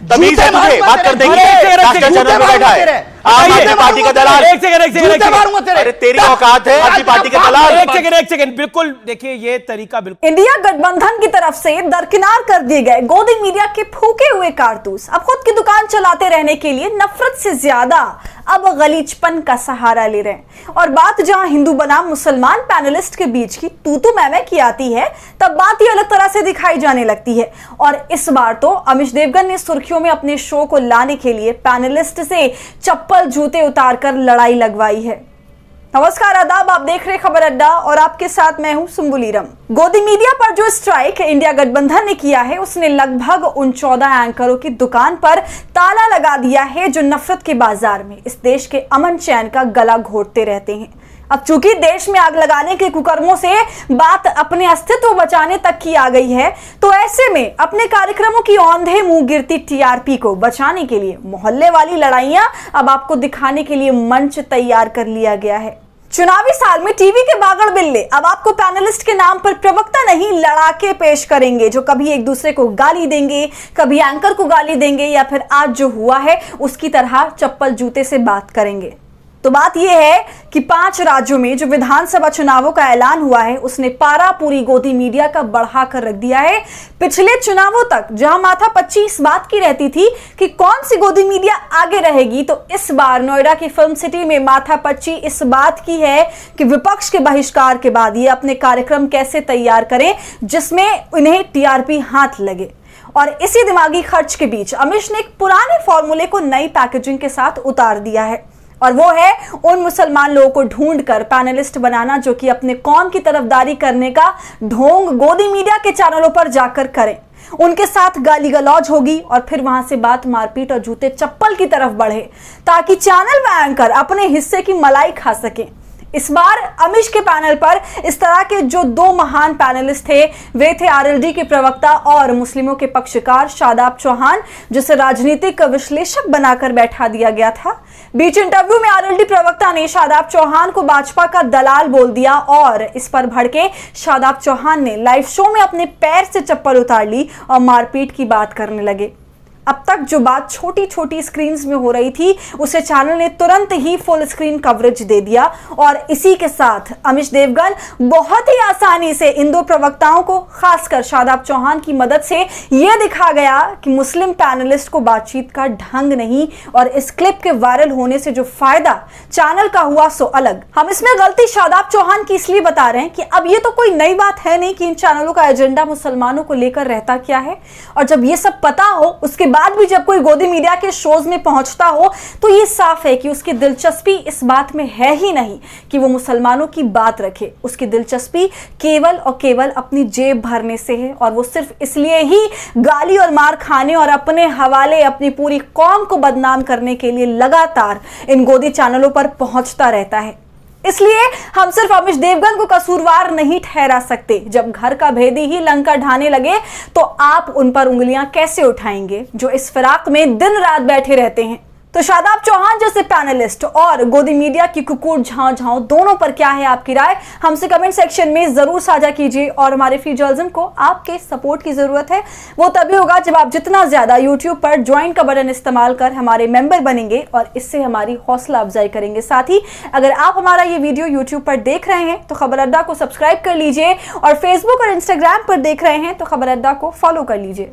तमीज है तुझे बात कर देंगे? राष्ट्रीय चैनल पे बैठा है आम आदमी पार्टी का दलाल। एक सेकंड, अरे तेरी औकात है आदमी पार्टी का दलाल? एक सेकंड, बिल्कुल देखिए ये तरीका बिल्कुल। इंडिया गठबंधन की तरफ से दरकिनार कर दिए गए गोदी मीडिया के फूके हुए कारतूस अब खुद की दुकान चलाते रहने के लिए नफरत से ज्यादा अब गलीचपन का सहारा ले रहे हैं। और बात जहां हिंदू बनाम मुसलमान पैनलिस्ट के बीच की तू मैं की आती है, तब बात ही अलग तरह से दिखाई जाने लगती है। और इस बार तो अमिश देवगन ने सुर्खियों में अपने शो को लाने के लिए पैनलिस्ट से चप्पल जूते उतारकर लड़ाई लगवाई है। नमस्कार, आदाब, आप देख रहे खबर अड्डा और आपके साथ मैं हूं सुम्बुलीरम। गोदी मीडिया पर जो स्ट्राइक इंडिया गठबंधन ने किया है, उसने लगभग उन 14 एंकरों की दुकान पर ताला लगा दिया है जो नफरत के बाजार में इस देश के अमन चैन का गला घोटते रहते हैं। अब चूंकि देश में आग लगाने के कुकर्मों से बात अपने अस्तित्व बचाने तक की आ गई है, तो ऐसे में अपने कार्यक्रमों की औंधे मुंह गिरती टीआरपी को बचाने के लिए मोहल्ले वाली लड़ाइयां अब आपको दिखाने के लिए मंच तैयार कर लिया गया है। चुनावी साल में टीवी के बागड़ बिल्ले अब आपको पैनलिस्ट के नाम पर प्रवक्ता नहीं लड़ाके पेश करेंगे, जो कभी एक दूसरे को गाली देंगे, कभी एंकर को गाली देंगे, या फिर आज जो हुआ है उसकी तरह चप्पल जूते से बात करेंगे। तो बात यह है कि 5 राज्यों में जो विधानसभा चुनावों का ऐलान हुआ है, उसने पारा पूरी गोदी मीडिया का बढ़ा कर रख दिया है। पिछले चुनावों तक जहां माथापच्ची इस बात की रहती थी कि कौन सी गोदी मीडिया आगे रहेगी, तो इस बार नोएडा की फिल्म सिटी में माथापच्ची इस बात की है कि विपक्ष के बहिष्कार के बाद ये अपने कार्यक्रम कैसे तैयार करें जिसमें उन्हें टीआरपी हाथ लगे। और इसी दिमागी खर्च के बीच अमिश ने एक पुराने फॉर्मूले को नई पैकेजिंग के साथ उतार दिया है, और वो है उन मुसलमान लोगों को ढूंढकर पैनलिस्ट बनाना जो कि अपने कौम की तरफदारी करने का ढोंग गोदी मीडिया के चैनलों पर जाकर करें। उनके साथ गाली गलौज होगी और फिर वहां से बात मारपीट और जूते चप्पल की तरफ बढ़े, ताकि चैनल व एंकर अपने हिस्से की मलाई खा सके। इस बार अमिश के पैनल पर इस तरह के जो 2 महान पैनलिस्ट थे, वे थे आरएलडी के प्रवक्ता और मुस्लिमों के पक्षकार शादाब चौहान, जिसे राजनीतिक विश्लेषक बनाकर बैठा दिया गया था। बीच इंटरव्यू में आरएलडी प्रवक्ता ने शादाब चौहान को भाजपा का दलाल बोल दिया और इस पर भड़के शादाब चौहान ने लाइव शो में अपने पैर से चप्पल उतार ली और मारपीट की बात करने लगे। अब तक जो बात छोटी छोटी स्क्रीन्स में हो रही थी, उसे चैनल ने तुरंत ही फुल स्क्रीन कवरेज दे दिया। और इसी के साथ अमिश देवगन बहुत ही आसानी से इन 2 प्रवक्ताओं को, खासकर शादाब चौहान की मदद से, यह दिखा गया कि मुस्लिम पैनलिस्ट को बातचीत का ढंग नहीं, और इस क्लिप के वायरल होने से जो फायदा चैनल का हुआ सो अलग। हम इसमें गलती शादाब चौहान की इसलिए बता रहे हैं कि अब ये तो कोई नई बात है नहीं कि इन चैनलों का एजेंडा मुसलमानों को लेकर रहता क्या है, और जब ये सब पता हो उसके बाद भी जब कोई गोदी मीडिया के शोज में पहुंचता हो, तो ये साफ है कि उसकी दिलचस्पी इस बात में है ही नहीं कि वो मुसलमानों की बात रखे। उसकी दिलचस्पी केवल और केवल अपनी जेब भरने से है, और वो सिर्फ इसलिए ही गाली और मार खाने और अपने हवाले अपनी पूरी कौम को बदनाम करने के लिए लगातार इन गोदी चैनलों पर पहुंचता रहता है। इसलिए हम सिर्फ अमिश देवगन को कसूरवार नहीं ठहरा सकते। जब घर का भेदी ही लंका ढाने लगे, तो आप उन पर उंगलियां कैसे उठाएंगे जो इस फिराक में दिन रात बैठे रहते हैं। तो शादाब चौहान जैसे पैनलिस्ट और गोदी मीडिया की कुकुर झांझाओ दोनों पर क्या है आपकी राय, हमसे कमेंट सेक्शन में जरूर साझा कीजिए। और हमारे फीजर्जन को आपके सपोर्ट की जरूरत है, वो तभी होगा जब आप जितना ज्यादा यूट्यूब पर ज्वाइन का बटन इस्तेमाल कर हमारे मेंबर बनेंगे और इससे हमारी हौसला अफजाई करेंगे। साथ ही अगर आप हमारा ये वीडियो यूट्यूब पर देख रहे हैं तो खबर अड्डा को सब्सक्राइब कर लीजिए, और फेसबुक और इंस्टाग्राम पर देख रहे हैं तो खबर अड्डा को फॉलो कर लीजिए।